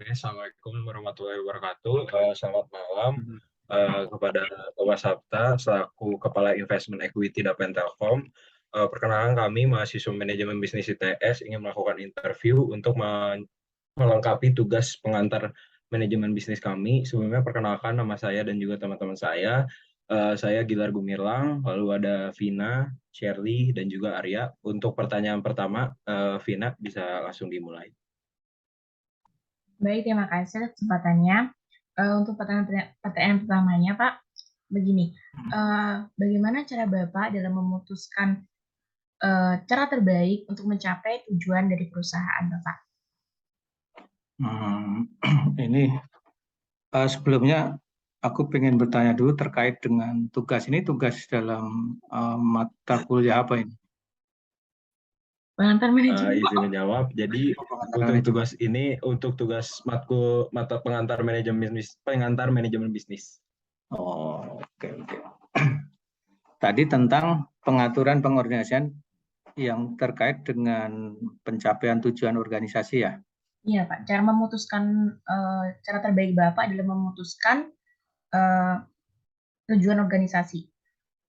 Assalamualaikum warahmatullahi wabarakatuh. Selamat malam Mhm. kepada Bapak Sabta selaku Kepala Investment Equity Dapen Telkom. Perkenalkan kami mahasiswa manajemen bisnis ITS ingin melakukan interview untuk melengkapi tugas pengantar manajemen bisnis kami. Sebelumnya perkenalkan nama saya dan juga teman-teman saya. Saya Gilar Gumirlang, lalu ada Vina, Shirley, dan juga Arya. Untuk pertanyaan pertama, Vina bisa langsung dimulai. Baik, terima kasih atas kesempatannya. Untuk pertanyaan pertamanya, Pak, begini, bagaimana cara Bapak dalam memutuskan cara terbaik untuk mencapai tujuan dari perusahaan Bapak? Ini sebelumnya aku ingin bertanya dulu terkait dengan tugas ini, tugas dalam mata kuliah apa ini? Pengantar manajemen. Izin menjawab. Jadi untuk tugas mata pengantar manajemen bisnis. Oh, oke. Tadi tentang pengaturan pengorganisasian yang terkait dengan pencapaian tujuan organisasi ya? Iya, Pak. Cara terbaik Bapak dalam memutuskan tujuan organisasi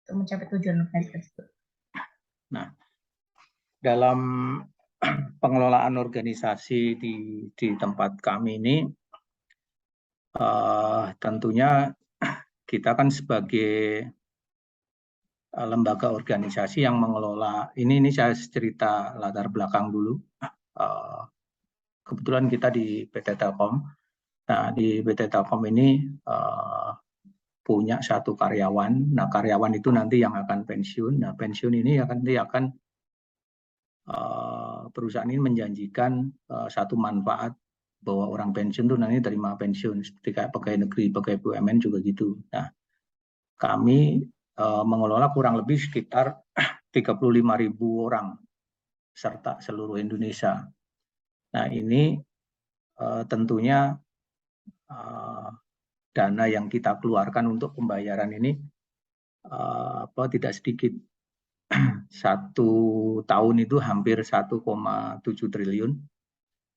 untuk mencapai tujuan organisasi. Nah, dalam pengelolaan organisasi di tempat kami ini, tentunya kita kan sebagai lembaga organisasi yang mengelola ini saya cerita latar belakang dulu. Kebetulan kita di PT Telkom. Nah, di PT Telkom ini punya satu karyawan. Nah, karyawan itu nanti yang akan pensiun. Nah, pensiun ini akan perusahaan ini menjanjikan satu manfaat bahwa orang pensiun itu nanti terima pensiun seperti kayak pegawai negeri, pegawai BUMN juga gitu. Nah, kami mengelola kurang lebih sekitar 35.000 orang serta seluruh Indonesia. Nah, ini tentunya dana yang kita keluarkan untuk pembayaran ini tidak sedikit. Satu tahun itu hampir 1,7 triliun.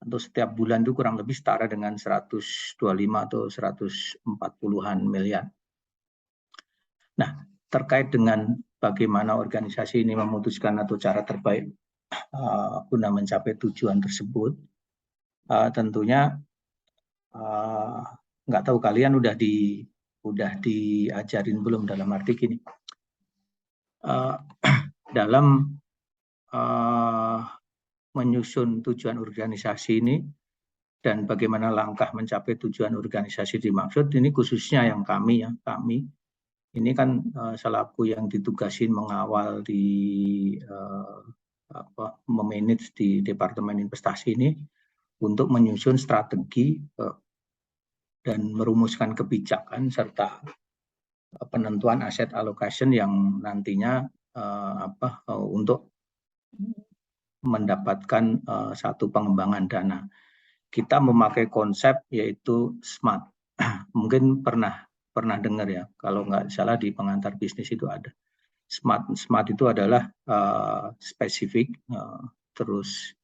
Untuk setiap bulan itu kurang lebih setara dengan 125 atau 140-an miliar. Nah, terkait dengan bagaimana organisasi ini memutuskan atau cara terbaik guna mencapai tujuan tersebut, tentunya nggak tahu kalian udah diajarin belum, dalam arti gini, dalam menyusun tujuan organisasi ini dan bagaimana langkah mencapai tujuan organisasi dimaksud, ini khususnya yang kami ini kan selaku yang ditugasin mengawal memanage di Departemen Investasi ini untuk menyusun strategi dan merumuskan kebijakan serta penentuan aset allocation yang nantinya untuk mendapatkan satu pengembangan dana. Kita memakai konsep yaitu SMART. Mungkin pernah dengar ya, kalau nggak salah di pengantar bisnis itu ada. SMART itu adalah spesifik, terus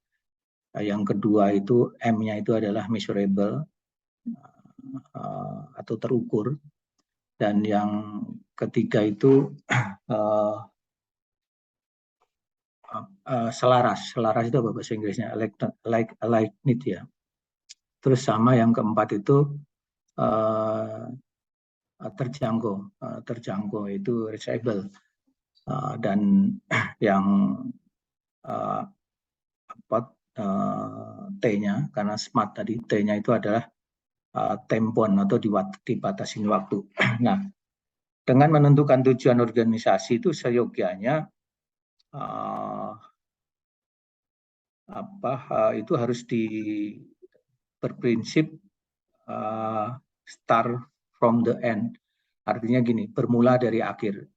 yang kedua itu M-nya itu adalah measurable atau terukur, dan yang ketiga itu selaras itu apa bahasa Inggrisnya, aligned ya. Terus sama yang keempat itu terjangkau itu reachable, dan yang T-nya, karena SMART tadi, T-nya itu adalah tempon atau dibatasin waktu. Nah, dengan menentukan tujuan organisasi itu seyogianya itu harus berprinsip start from the end. Artinya gini, bermula dari akhir.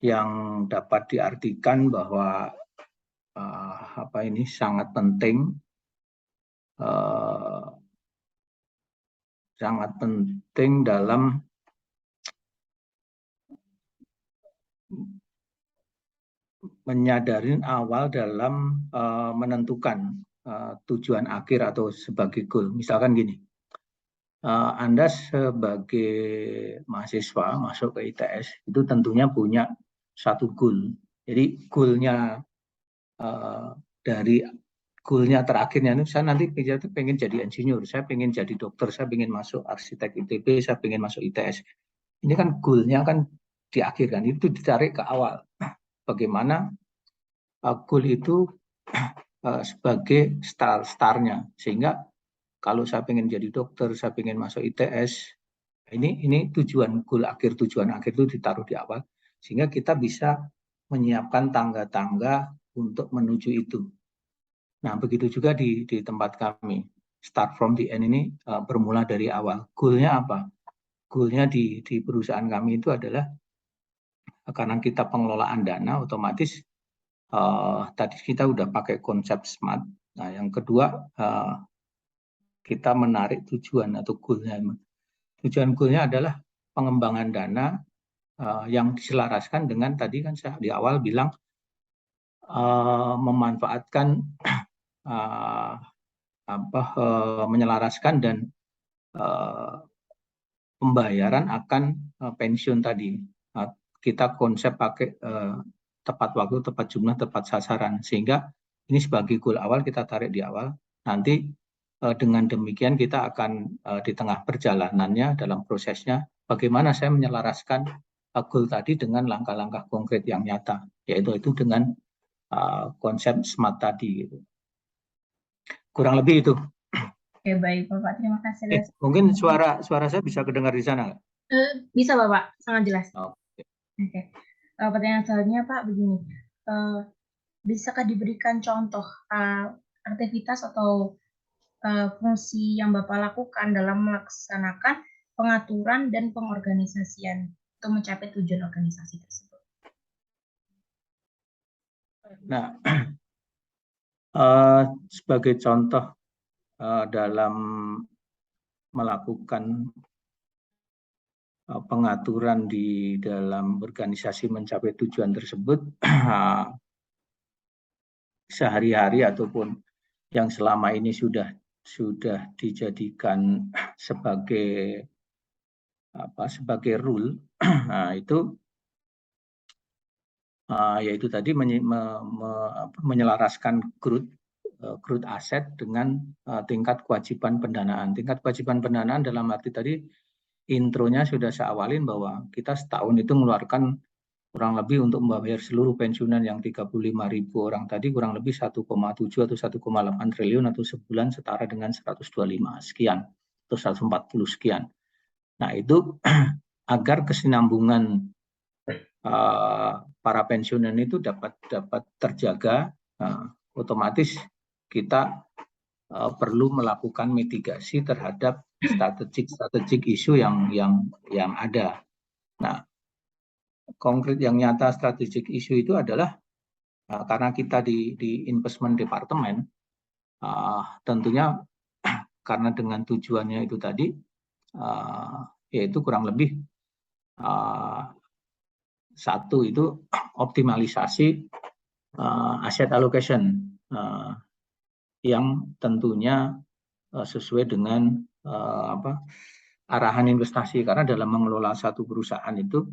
Yang dapat diartikan bahwa ini sangat penting dalam menyadari awal dalam menentukan tujuan akhir atau sebagai goal. Misalkan gini, Anda sebagai mahasiswa masuk ke ITS itu tentunya punya satu goal. Jadi goalnya dari goalnya terakhirnya itu saya nanti pengen jadi insinyur, saya pengen jadi dokter, saya pengen masuk arsitek ITB, saya pengen masuk ITS. Ini kan goalnya kan diakhirkan, itu ditarik ke awal. Bagaimana goal itu sebagai startnya, sehingga kalau saya pengen jadi dokter, saya pengen masuk ITS, ini tujuan akhir itu ditaruh di awal, sehingga kita bisa menyiapkan tangga-tangga untuk menuju itu. Nah, begitu juga di tempat kami. Start from the end ini bermula dari awal. Goal-nya apa? Goal-nya di perusahaan kami itu adalah karena kita pengelolaan dana, otomatis tadi kita udah pakai konsep SMART. Nah, yang kedua kita menarik tujuan atau goal-nya. Tujuan goal-nya adalah pengembangan dana yang diselaraskan dengan tadi kan saya di awal bilang memanfaatkan menyelaraskan dan pembayaran akan pensiun tadi. Kita konsep pakai tepat waktu, tepat jumlah, tepat sasaran, sehingga ini sebagai goal awal kita tarik di awal. Nanti dengan demikian kita akan di tengah perjalanannya dalam prosesnya bagaimana saya menyelaraskan goal tadi dengan langkah-langkah konkret yang nyata, yaitu itu dengan konsep SMART tadi gitu. Kurang lebih itu. Oke, baik Bapak, terima kasih. Mungkin suara saya bisa kedengar di sana nggak? Bisa Bapak, sangat jelas. Oke. Pertanyaan selanjutnya Pak begini, bisakah diberikan contoh aktivitas atau fungsi yang Bapak lakukan dalam melaksanakan pengaturan dan pengorganisasian untuk mencapai tujuan organisasi tersebut? Nah, sebagai contoh dalam melakukan pengaturan di dalam organisasi mencapai tujuan tersebut, sehari-hari ataupun yang selama ini sudah dijadikan sebagai rule, nah itu yaitu tadi menyelaraskan growth aset dengan tingkat kewajiban pendanaan. Tingkat kewajiban pendanaan dalam arti tadi intronya sudah saya awalin bahwa kita setahun itu mengeluarkan kurang lebih untuk membayar seluruh pensiunan yang 35.000 orang tadi kurang lebih 1,7 atau 1,8 triliun atau sebulan setara dengan 125 sekian atau 140 sekian. Nah, itu agar kesinambungan para pensiunan itu dapat terjaga, otomatis kita perlu melakukan mitigasi terhadap strategik isu yang ada. Nah, konkret yang nyata strategik isu itu adalah karena kita di investment department, tentunya karena dengan tujuannya itu tadi, yaitu kurang lebih satu itu optimalisasi asset allocation yang tentunya sesuai dengan arahan investasi, karena dalam mengelola satu perusahaan itu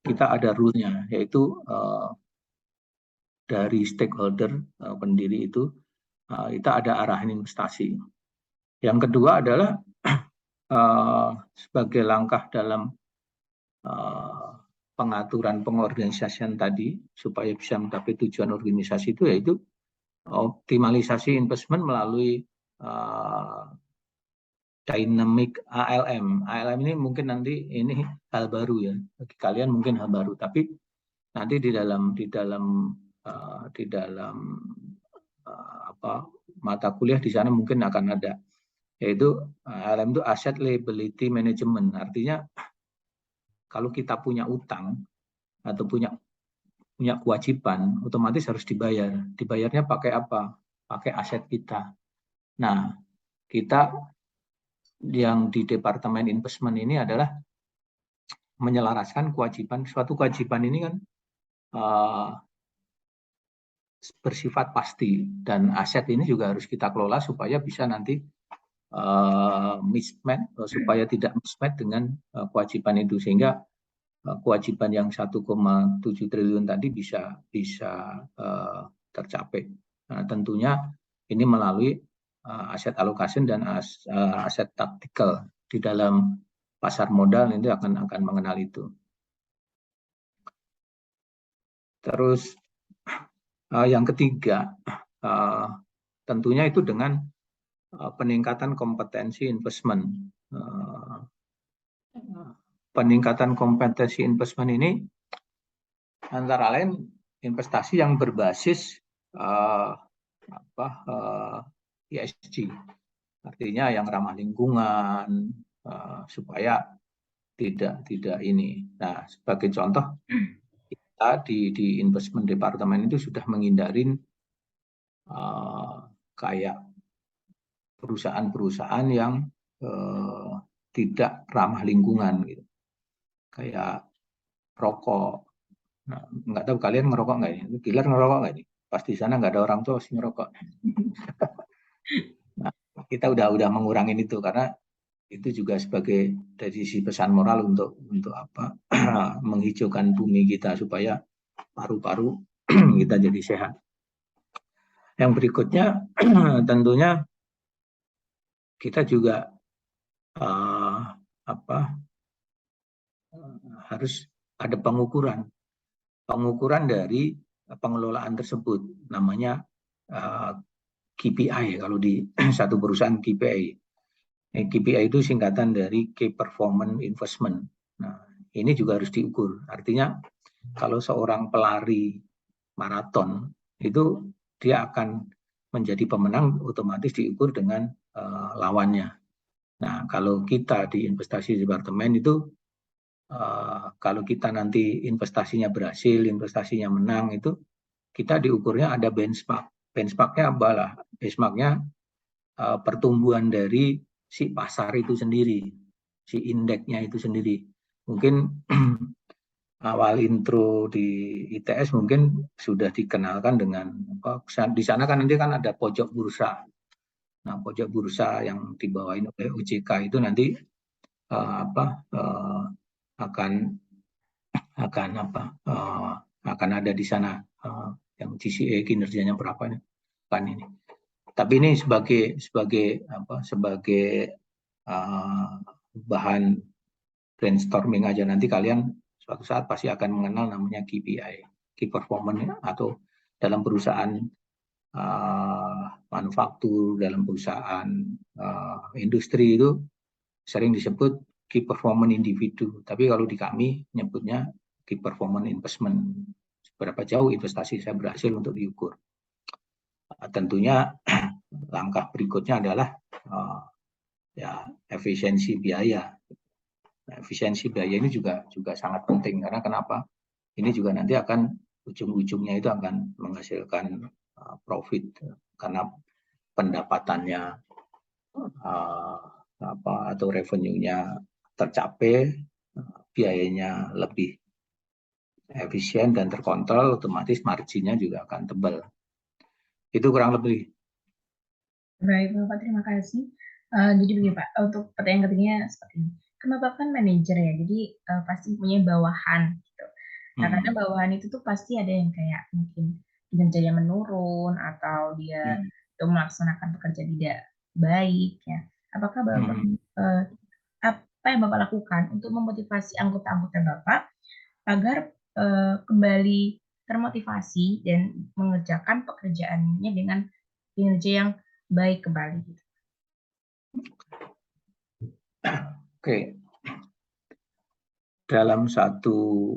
kita ada rule-nya, yaitu dari stakeholder pendiri itu kita ada arahan investasi. Yang kedua adalah sebagai langkah dalam pengaturan pengorganisasian tadi supaya bisa mencapai tujuan organisasi itu, yaitu optimalisasi investment melalui dynamic ALM. ALM ini mungkin nanti ini hal baru ya bagi kalian, mungkin hal baru, tapi nanti di dalam mata kuliah di sana mungkin akan ada, yaitu ALM itu Asset Liability Management. Artinya kalau kita punya utang atau punya kewajiban, otomatis harus dibayar. Dibayarnya pakai apa? Pakai aset kita. Nah, kita yang di Departemen Investment ini adalah menyelaraskan kewajiban. Suatu kewajiban ini kan bersifat pasti, dan aset ini juga harus kita kelola supaya bisa nanti mismatch, supaya tidak mismatch dengan kewajiban itu, sehingga kewajiban yang 1,7 triliun tadi bisa tercapai. Nah, tentunya ini melalui aset allocation dan aset tactical di dalam pasar modal, ini akan mengenal itu. Terus yang ketiga, tentunya itu dengan peningkatan kompetensi investment. Peningkatan kompetensi investment ini antara lain investasi yang berbasis ESG, artinya yang ramah lingkungan, supaya tidak ini. Nah, sebagai contoh, kita di investment department itu sudah menghindarin kayak perusahaan-perusahaan yang tidak ramah lingkungan, gitu. Kayak rokok. Nah, nggak tahu kalian ngerokok nggak ini? Gilar ngerokok nggak ini? Pasti di sana nggak ada orang tua sih ngerokok. Nah, kita udah mengurangin itu karena itu juga sebagai dari sisi pesan moral untuk apa? Menghijaukan bumi kita supaya paru-paru kita jadi sehat. Yang berikutnya tentunya kita juga harus ada pengukuran dari pengelolaan tersebut, namanya KPI kalau di satu perusahaan. KPI itu singkatan dari Key Performance Investment. Nah, ini juga harus diukur. Artinya kalau seorang pelari maraton itu dia akan menjadi pemenang, otomatis diukur dengan lawannya. Nah, kalau kita di investasi departemen itu kalau kita nanti investasinya berhasil, investasinya menang, itu kita diukurnya ada benchmark. Benchmarknya apalah? Benchmarknya pertumbuhan dari si pasar itu sendiri, si indeksnya itu sendiri. Mungkin awal intro di ITS mungkin sudah dikenalkan dengan di sana kan nanti kan ada pojok bursa. Nah, pojok bursa yang dibawain oleh OJK itu nanti akan ada di sana yang GCA kinerjanya berapa kan ini. Tapi ini sebagai bahan brainstorming aja, nanti kalian suatu saat pasti akan mengenal namanya KPI, Key Performance, atau dalam perusahaan manufaktur, dalam perusahaan industri itu sering disebut Key Performance Individu. Tapi kalau di kami nyebutnya Key Performance Investment. Seberapa jauh investasi saya berhasil untuk diukur. Tentunya langkah berikutnya adalah efisiensi biaya. Nah, efisiensi biaya ini juga sangat penting, karena kenapa? Ini juga nanti akan ujung-ujungnya itu akan menghasilkan profit, karena pendapatannya atau revenue-nya tercapai, biayanya lebih efisien dan terkontrol, otomatis marginnya juga akan tebal. Itu kurang lebih. Baik, Bapak, terima kasih. Jadi begini, Pak, untuk pertanyaan ketiganya seperti ini. Kan Bapak kan manajer ya, jadi pasti punya bawahan gitu. Nah, kadang bawahan itu tuh pasti ada yang kayak mungkin kinerjanya menurun atau dia itu melaksanakan pekerjaan tidak baik ya. Apakah Bapak apa yang Bapak lakukan untuk memotivasi anggota-anggota Bapak agar kembali termotivasi dan mengerjakan pekerjaannya dengan kinerja yang baik kembali? Oke. Dalam satu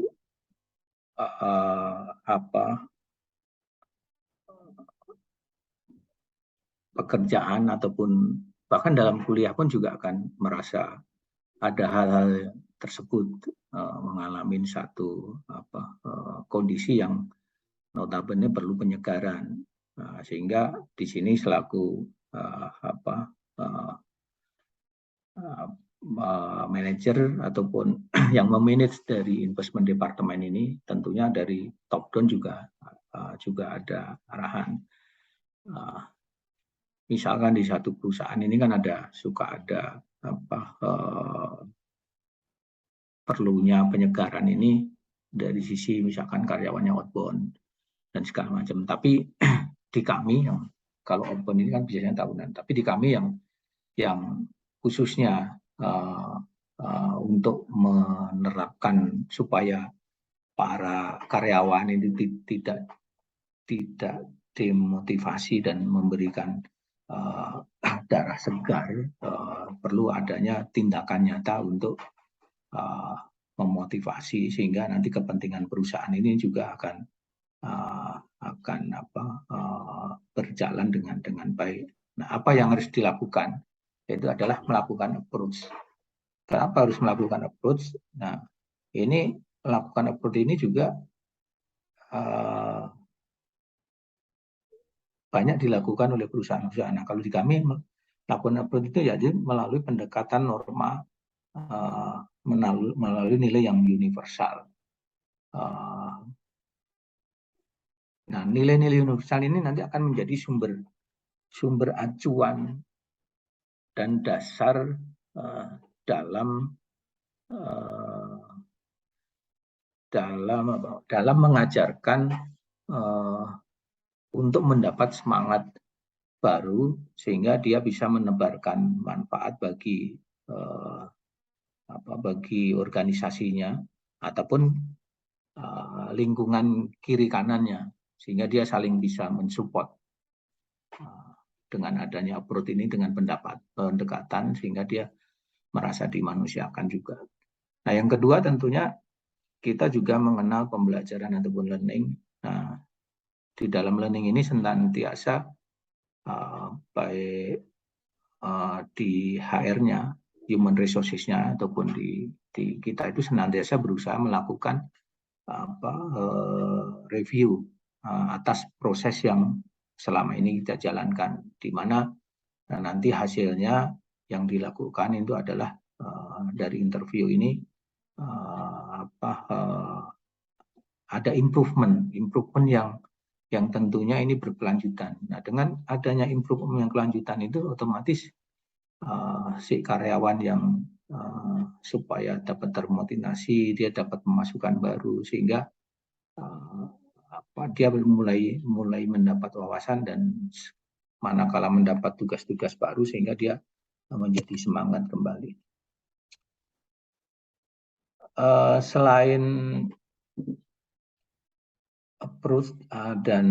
pekerjaan ataupun bahkan dalam kuliah pun juga akan merasa ada hal-hal tersebut, mengalami satu kondisi yang notabene perlu penyegaran. Sehingga di sini selaku manajer ataupun yang memanage dari investment department ini, tentunya dari top down juga juga ada arahan. Misalkan di satu perusahaan ini kan suka ada perlunya penyegaran ini dari sisi misalkan karyawannya outbound dan segala macam. Tapi di kami yang kalau outbound ini kan biasanya tahunan, tapi di kami yang khususnya untuk menerapkan supaya para karyawan ini tidak demotivasi dan memberikan darah segar, perlu adanya tindakan nyata untuk memotivasi sehingga nanti kepentingan perusahaan ini juga akan berjalan dengan baik. Nah, apa yang harus dilakukan? Itu adalah melakukan approach. Kenapa harus melakukan approach? Nah, ini melakukan approach ini juga banyak dilakukan oleh perusahaan-perusahaan. Nah, kalau di kami melakukan approach itu ya melalui pendekatan norma, melalui nilai yang universal. Nah, nilai-nilai universal ini nanti akan menjadi sumber acuan dan dasar dalam mengajarkan untuk mendapat semangat baru sehingga dia bisa menebarkan manfaat bagi organisasinya ataupun lingkungan kiri kanannya sehingga dia saling bisa mensupport dengan adanya approach ini dengan pendekatan sehingga dia merasa dimanusiakan juga. Nah, yang kedua tentunya kita juga mengenal pembelajaran ataupun learning. Nah, di dalam learning ini senantiasa baik di HR-nya, human resources-nya ataupun di kita itu senantiasa berusaha melakukan review atas proses yang selama ini kita jalankan, di mana nanti hasilnya yang dilakukan itu adalah dari interview ini ada improvement yang tentunya ini berkelanjutan. Nah, dengan adanya improvement yang kelanjutan itu otomatis si karyawan yang supaya dapat termotivasi, dia dapat pemasukan baru sehingga dia mulai mendapat wawasan dan manakala mendapat tugas-tugas baru sehingga dia menjadi semangat kembali. Selain approach dan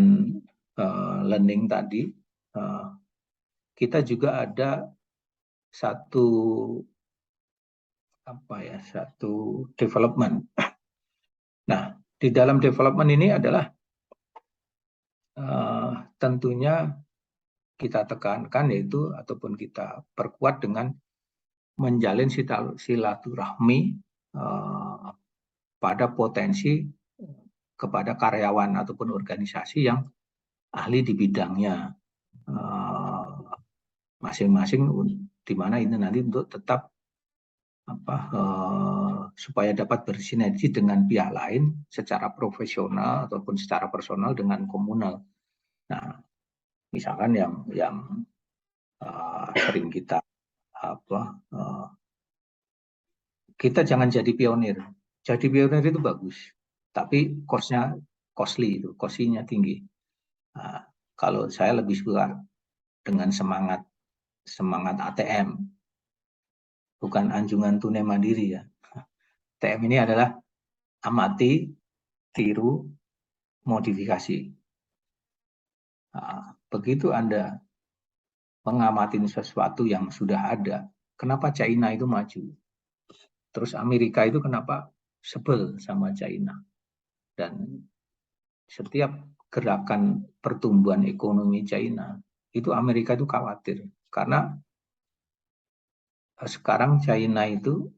learning tadi, kita juga ada satu development. Nah, di dalam development ini adalah tentunya kita tekankan yaitu ataupun kita perkuat dengan menjalin silaturahmi pada potensi kepada karyawan ataupun organisasi yang ahli di bidangnya masing-masing, di mana ini nanti untuk tetap supaya dapat bersinergi dengan pihak lain secara profesional ataupun secara personal dengan komunal. Nah, misalkan yang sering kita kita jangan jadi pionir. Jadi pionir itu bagus, tapi cost-nya tinggi. Nah, kalau saya lebih suka dengan semangat ATM, bukan anjungan tunai mandiri ya. ATM ini adalah amati, tiru, modifikasi. Nah, begitu Anda mengamati sesuatu yang sudah ada, kenapa China itu maju? Terus Amerika itu kenapa sebel sama China? Dan setiap gerakan pertumbuhan ekonomi China, itu Amerika itu khawatir. Karena sekarang China itu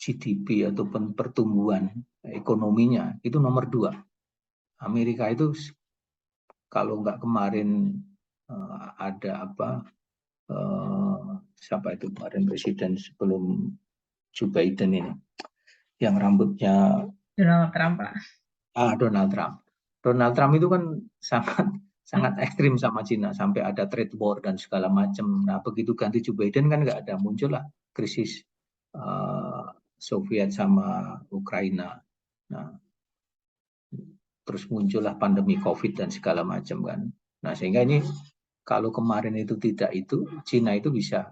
GDP ataupun pertumbuhan ekonominya itu nomor 2. Amerika itu kalau nggak kemarin ada siapa itu kemarin presiden sebelum Joe Biden ini yang rambutnya Donald Trump, Pak. Donald Trump. Donald Trump itu kan sangat ekstrim sama Cina, sampai ada trade war dan segala macam. Nah, begitu ganti Joe Biden kan nggak ada, muncullah krisis Soviet sama Ukraina. Nah, terus muncullah pandemi COVID dan segala macam kan. Nah, sehingga ini kalau kemarin itu tidak itu, Cina itu bisa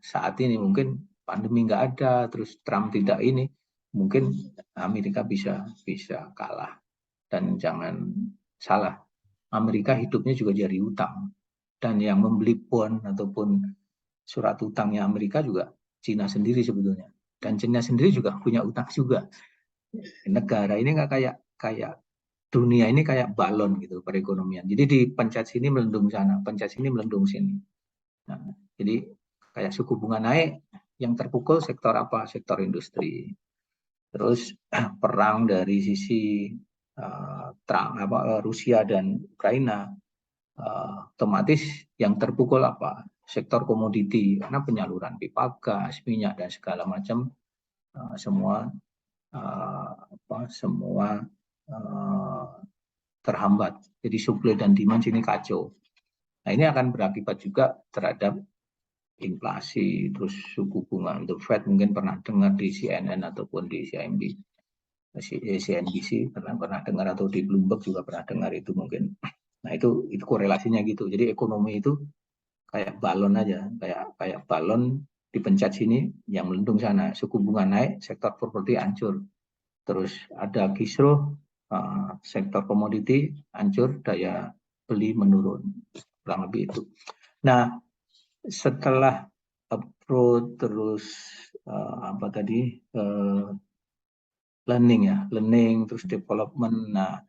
saat ini mungkin pandemi nggak ada, terus Trump tidak ini, mungkin Amerika bisa kalah. Dan jangan salah, Amerika hidupnya juga dari utang. Dan yang membeli bond ataupun surat utangnya Amerika juga Cina sendiri sebetulnya. Dan Cina sendiri juga punya utang juga. Negara ini nggak kayak dunia ini kayak balon gitu perekonomian. Jadi dipencet sini melendung sana, pencet sini melendung sini. Nah, jadi kayak suku bunga naik, yang terpukul sektor apa? Sektor industri. Terus perang dari sisi Rusia dan Ukraina, otomatis yang terpukul apa? Sektor komoditi, karena penyaluran pipa gas, minyak dan segala macam semua terhambat. Jadi supply dan demand sini kacau. Nah, ini akan berakibat juga terhadap inflasi, terus suku bunga untuk Fed. Mungkin pernah dengar di CNN ataupun di CNBC pernah dengar, atau di Bloomberg juga pernah dengar itu mungkin. Nah, itu korelasinya gitu. Jadi ekonomi itu kayak balon aja, kayak balon dipencet sini, yang melendung sana. Suku bunga naik, sektor properti hancur. Terus ada kisruh, sektor komoditi hancur, daya beli menurun. Kurang lebih itu. Nah, setelah approach terus learning terus development. Nah,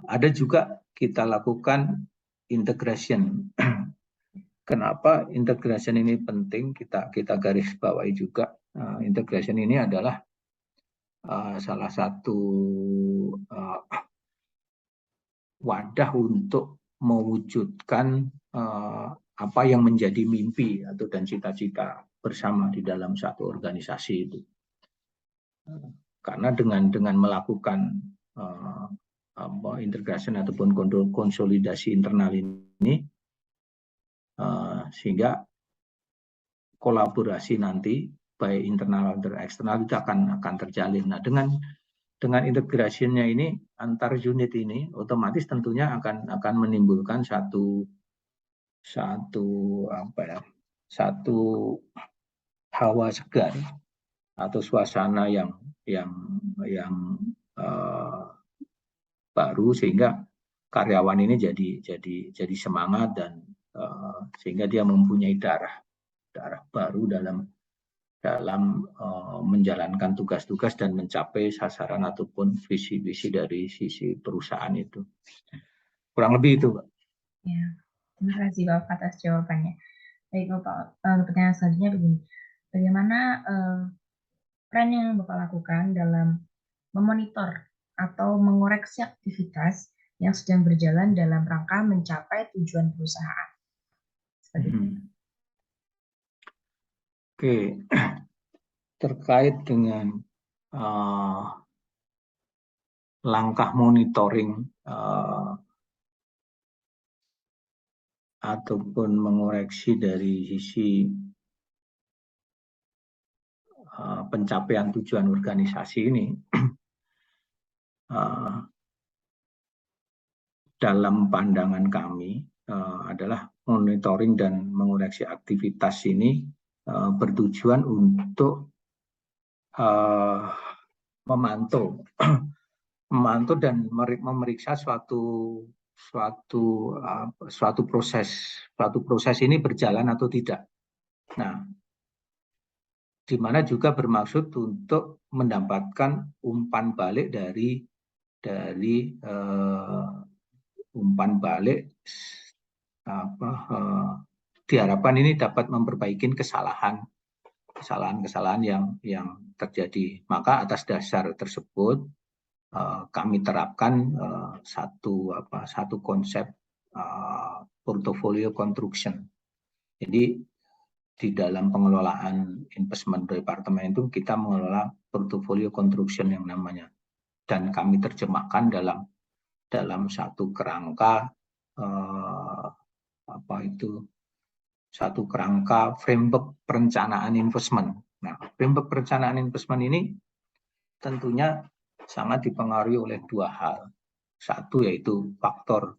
ada juga kita lakukan integration. Kenapa integration ini penting? Kita garis bawahi juga. Integration ini adalah salah satu wadah untuk mewujudkan apa yang menjadi mimpi dan cita-cita bersama di dalam satu organisasi itu. Karena dengan melakukan integration ataupun konsolidasi internal ini, sehingga kolaborasi nanti baik internal dan eksternal itu akan terjalin. Nah, dengan integrasinya ini antar unit ini otomatis tentunya akan menimbulkan satu hawa segar atau suasana yang baru, sehingga karyawan ini jadi semangat dan sehingga dia mempunyai darah baru dalam menjalankan tugas-tugas dan mencapai sasaran ataupun visi-visi dari sisi perusahaan itu. Kurang lebih itu, Pak. Ya, terima kasih Bapak atas jawabannya. Baik Bapak, pertanyaan selanjutnya begini. Bagaimana peran yang Bapak lakukan dalam memonitor atau mengoreksi aktivitas yang sedang berjalan dalam rangka mencapai tujuan perusahaan? Oke, terkait dengan langkah monitoring ataupun mengoreksi dari sisi pencapaian tujuan organisasi ini, dalam pandangan kami adalah monitoring dan mengoreksi aktivitas ini bertujuan untuk memantau dan memeriksa suatu proses ini berjalan atau tidak. Nah, di mana juga bermaksud untuk mendapatkan umpan balik dari umpan balik diharapkan ini dapat memperbaiki kesalahan yang terjadi. Maka atas dasar tersebut kami terapkan satu konsep portfolio construction. Jadi di dalam pengelolaan investment department itu kita mengelola portfolio construction yang namanya. dan kami terjemahkan dalam satu kerangka satu kerangka framework perencanaan investment. Nah, framework perencanaan investment ini tentunya sangat dipengaruhi oleh dua hal. Satu yaitu faktor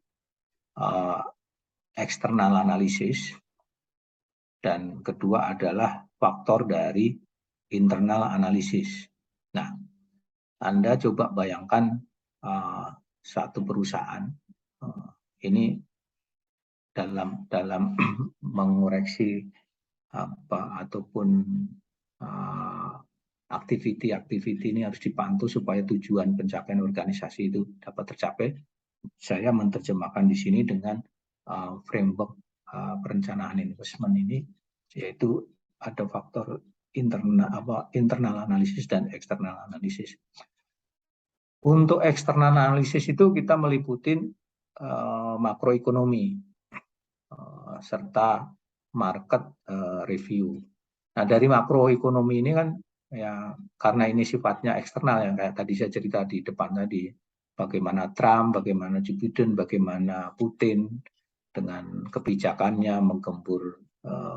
eksternal analisis, dan kedua adalah faktor dari internal analisis. Nah, Anda coba bayangkan satu perusahaan ini dalam mengoreksi ataupun aktiviti ini harus dipantau supaya tujuan pencapaian organisasi itu dapat tercapai. Saya menerjemahkan di sini dengan framework perencanaan investment ini, yaitu ada faktor internal analisis dan eksternal analisis. Untuk eksternal analisis itu kita meliputin makroekonomi serta market review. Nah, dari makroekonomi ini kan ya karena ini sifatnya eksternal yang kayak tadi saya cerita di depan tadi, bagaimana Trump, bagaimana Joe Biden, bagaimana Putin dengan kebijakannya menggempur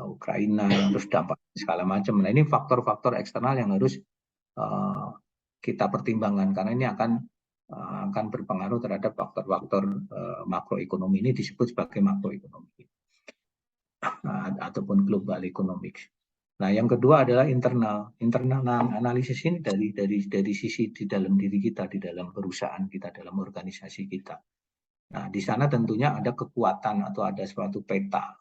Ukraina, terus dampak segala macam. Nah, ini faktor-faktor eksternal yang harus kita pertimbangkan karena ini akan berpengaruh terhadap faktor-faktor makroekonomi. Ini disebut sebagai makroekonomi ataupun global economics. Nah, yang kedua adalah internal analisis ini dari sisi di dalam diri kita, di dalam perusahaan kita, dalam organisasi kita. Nah, di sana tentunya ada kekuatan atau ada suatu peta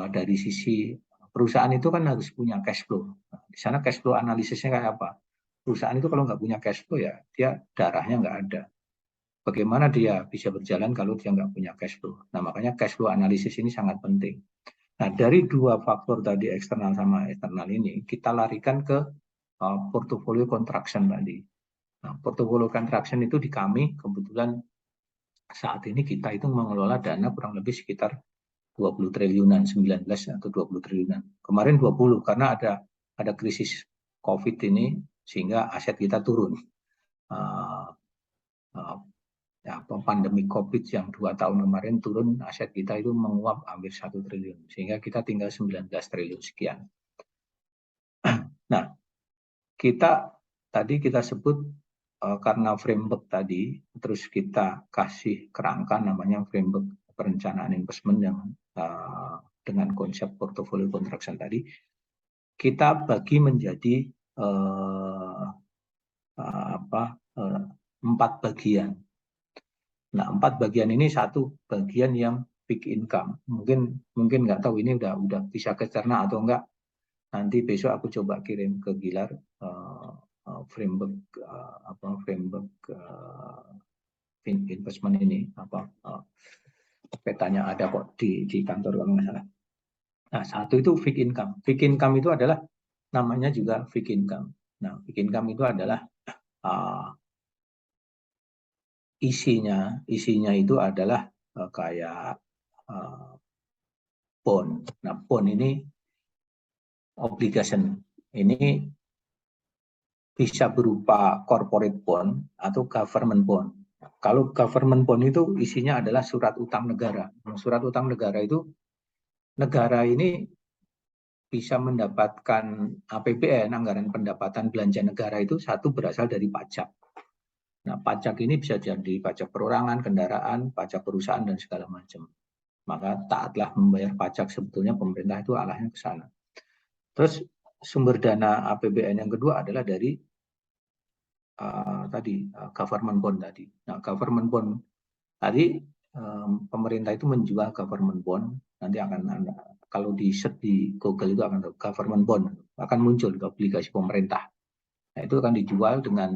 dari sisi perusahaan itu kan harus punya cash flow. Nah, di sana cash flow analisisnya kayak apa? Perusahaan itu kalau nggak punya cash flow ya dia darahnya nggak ada. Bagaimana dia bisa berjalan kalau dia nggak punya cash flow? Nah, makanya cash flow analisis ini sangat penting. Nah, dari dua faktor tadi, eksternal sama internal ini, kita larikan ke portfolio contraction tadi. Nah, portfolio contraction itu di kami, kebetulan saat ini kita itu mengelola dana kurang lebih sekitar 20 triliunan, 19 atau 20 triliunan. Kemarin 20, karena ada krisis COVID ini, sehingga aset kita turun. Pandemi COVID yang 2 tahun kemarin turun, aset kita itu menguap hampir 1 triliun, sehingga kita tinggal 19 triliun sekian. Nah, tadi kita sebut karena framework tadi, terus kita kasih kerangka namanya framework perencanaan investment yang dengan konsep portfolio contraction tadi, kita bagi menjadi 4 bagian. Nah, 4 bagian ini satu bagian yang big income. Mungkin nggak tahu ini udah bisa ke cerna atau enggak. Nanti besok aku coba kirim ke Gilar framework investment ini petanya ada kok di kantor kalau nggak salah. Nah, satu itu big income. Big income itu adalah namanya juga big income. Nah, big income itu adalah isinya itu adalah kayak bond. Nah, bond ini obligation. Ini bisa berupa corporate bond atau government bond. Kalau government bond itu isinya adalah surat utang negara. Surat utang negara itu negara ini bisa mendapatkan APBN, anggaran pendapatan belanja negara itu satu berasal dari pajak. Nah, pajak ini bisa jadi pajak perorangan, kendaraan, pajak perusahaan, dan segala macam. Maka taatlah membayar pajak, sebetulnya pemerintah itu arahnya ke sana. Terus sumber dana APBN yang kedua adalah dari government bond tadi. Nah, government bond tadi pemerintah itu menjual government bond. Nanti akan kalau di search di Google itu akan government bond akan muncul obligasi pemerintah. Nah, itu akan dijual dengan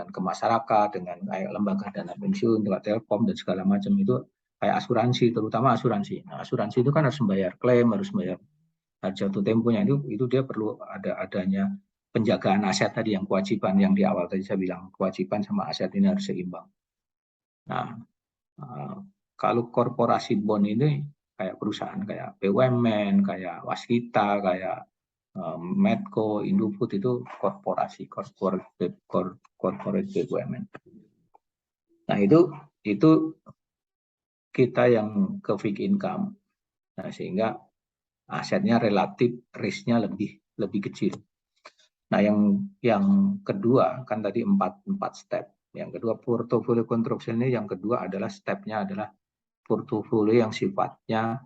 ke masyarakat, dengan kayak lembaga dana pensiun, Telkom dan segala macam itu kayak asuransi, terutama asuransi. Nah, asuransi itu kan harus membayar klaim, harus membayar jatuh temponya, itu dia perlu adanya penjagaan aset tadi, yang kewajiban yang di awal tadi saya bilang, kewajiban sama aset ini harus seimbang. Nah, kalau korporasi bond ini kayak perusahaan kayak BUMN, kayak Waskita, kayak Medco, Indofood itu korporasi, corporate BUMN. Nah itu kita yang ke fixed income, nah, sehingga asetnya relatif risknya lebih kecil. Nah yang kedua kan tadi empat step. Yang kedua portfolio construction ini, yang kedua adalah stepnya adalah portofolio yang sifatnya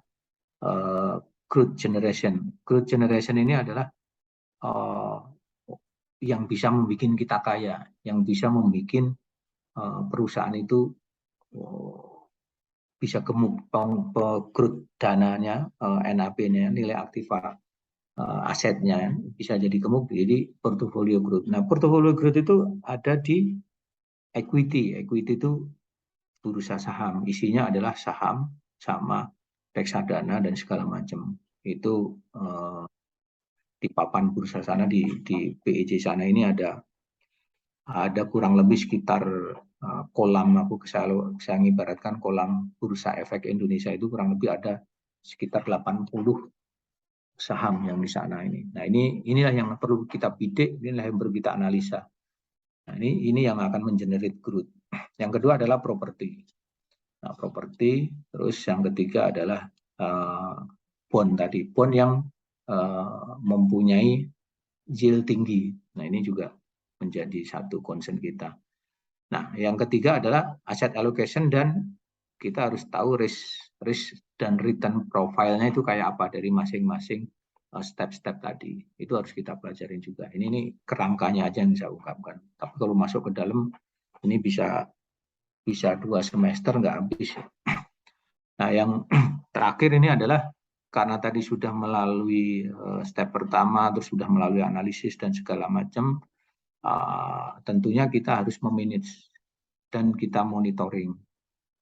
growth generation. Growth generation ini adalah yang bisa membuat kita kaya, yang bisa membuat perusahaan itu bisa gemuk, growth dananya, NAP-nya, nilai aktiva asetnya bisa jadi gemuk, jadi portfolio growth. Nah, portfolio growth itu ada di equity. Equity itu bursa saham, isinya adalah saham sama reksadana dan segala macam. Itu di papan bursa sana, di BEJ sana ini ada kurang lebih sekitar kolam, saya ibaratkan kolam bursa efek Indonesia itu kurang lebih ada sekitar 80 saham yang di sana ini. Nah, inilah yang perlu kita bidik, inilah yang perlu kita analisa. Nah, ini yang akan mengenerate growth. Yang kedua adalah properti. Nah, properti, terus yang ketiga adalah bond tadi, bond yang mempunyai yield tinggi. Nah, ini juga menjadi satu concern kita. Nah, yang ketiga adalah asset allocation, dan kita harus tahu risk dan return profile-nya itu kayak apa dari masing-masing step-step tadi. Itu harus kita pelajarin juga. Ini kerangkanya aja yang saya ungkapkan. Tapi kalau masuk ke dalam, ini bisa 2 semester nggak habis. Nah, yang terakhir ini adalah karena tadi sudah melalui step pertama, terus sudah melalui analisis dan segala macam, tentunya kita harus memanage dan kita monitoring.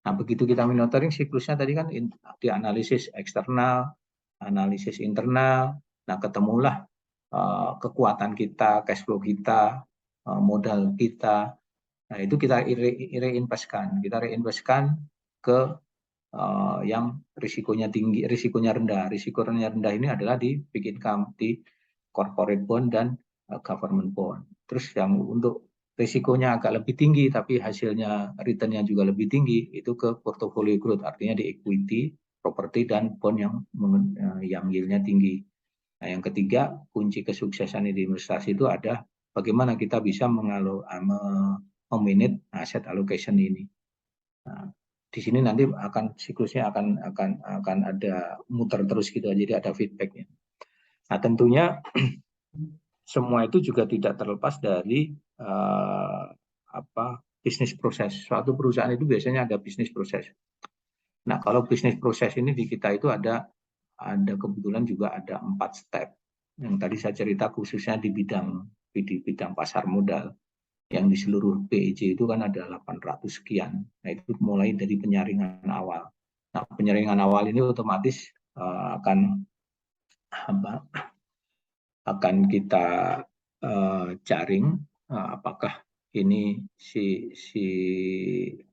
Nah, begitu kita monitoring, siklusnya tadi kan dianalisis eksternal, analisis internal. Nah, ketemulah kekuatan kita, cash flow kita, modal kita. Nah, itu kita reinvestkan. Kita reinvestkan ke yang risikonya tinggi, risikonya rendah. Risikonya rendah ini adalah di fixed income, di corporate bond dan government bond. Terus yang untuk risikonya agak lebih tinggi tapi hasilnya return-nya juga lebih tinggi, itu ke portfolio growth, artinya di equity, properti, dan bond yang yield-nya tinggi. Nah, yang ketiga, kunci kesuksesan di investasi itu ada bagaimana kita bisa memanage aset allocation ini. Nah, di sini nanti siklusnya akan ada muter terus gitu, jadi ada feedbacknya. Nah, tentunya semua itu juga tidak terlepas dari bisnis proses. Suatu perusahaan itu biasanya ada bisnis proses. Nah, kalau bisnis proses ini di kita itu ada kebetulan juga ada 4 step yang tadi saya cerita, khususnya di bidang pasar modal. Yang di seluruh BEJ itu kan ada 800 sekian. Nah, itu mulai dari penyaringan awal. Nah, penyaringan awal ini otomatis akan kita jaring apakah ini si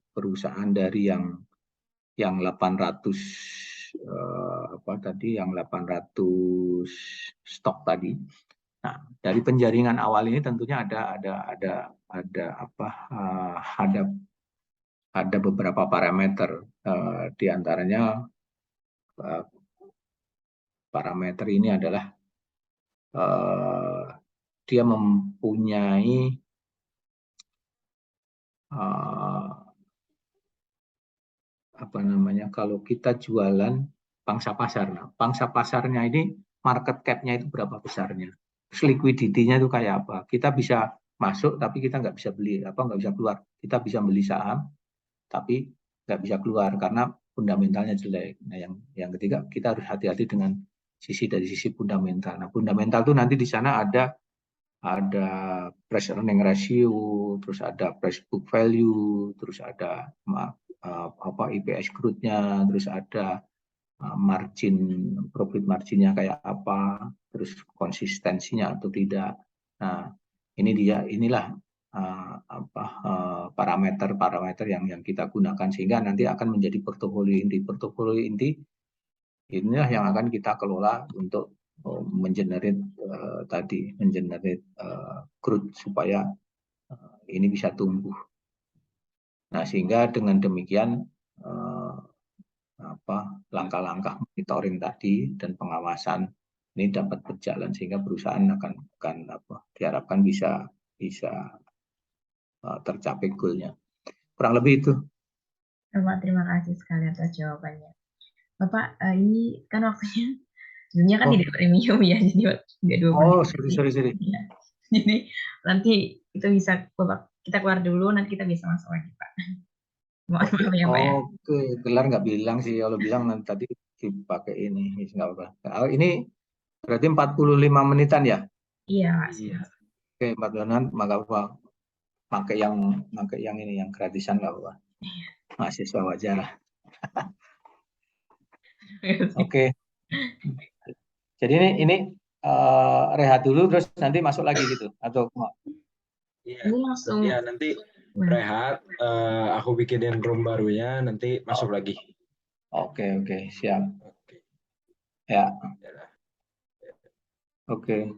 perusahaan dari yang 800 yang 800 stok tadi. Nah, dari penjaringan awal ini tentunya ada beberapa parameter, di antaranya parameter ini adalah dia mempunyai kalau kita jualan pangsa pasar. Nah, pangsa pasarnya ini market cap-nya itu berapa besarnya, terus liquidity-nya itu kayak apa. Kita bisa masuk tapi kita nggak bisa beli, nggak bisa keluar. Kita bisa beli saham tapi nggak bisa keluar karena fundamentalnya jelek. Nah, yang ketiga, kita harus hati-hati dengan dari sisi fundamental. Nah, fundamental itu nanti di sana ada price earning ratio, terus ada price book value, terus ada EPS growth-nya, terus ada profit marginnya kayak apa, terus konsistensinya atau tidak. Nah, inilah parameter yang kita gunakan sehingga nanti akan menjadi portofolio inti. Portofolio inti inilah yang akan kita kelola untuk mengenerate crude supaya ini bisa tumbuh. Nah, sehingga dengan demikian langkah-langkah monitoring tadi dan pengawasan ini dapat berjalan sehingga perusahaan akan diharapkan bisa tercapai goalnya. Kurang lebih itu. Bapak, terima kasih sekali atas jawabannya. Bapak, ini kan waktunya sebenarnya kan tidak premium ya, jadi nggak 2 menit. Sorry. Ya. Jadi nanti itu bisa Bapak, kita keluar dulu, nanti kita bisa masuk lagi, Pak. Mohon maaf ya, Pak ya. Oke, Gelar nggak bilang sih. Kalau bilang nanti tadi dipakai ini, nggak apa-apa. Ini berarti 45 menitan ya? Iya, Pak. Iya. Oke, 45 menit, maka pakai yang ini, yang gratisan nggak apa-apa. Mahasiswa wajar lah. Oke. Jadi ini rehat dulu, terus nanti masuk lagi gitu, atau? Iya. Ini langsung. Iya, nanti rehat. Aku bikinin room barunya, nanti masuk lagi. Oke, siap. Oke. Ya. Ya. Oke.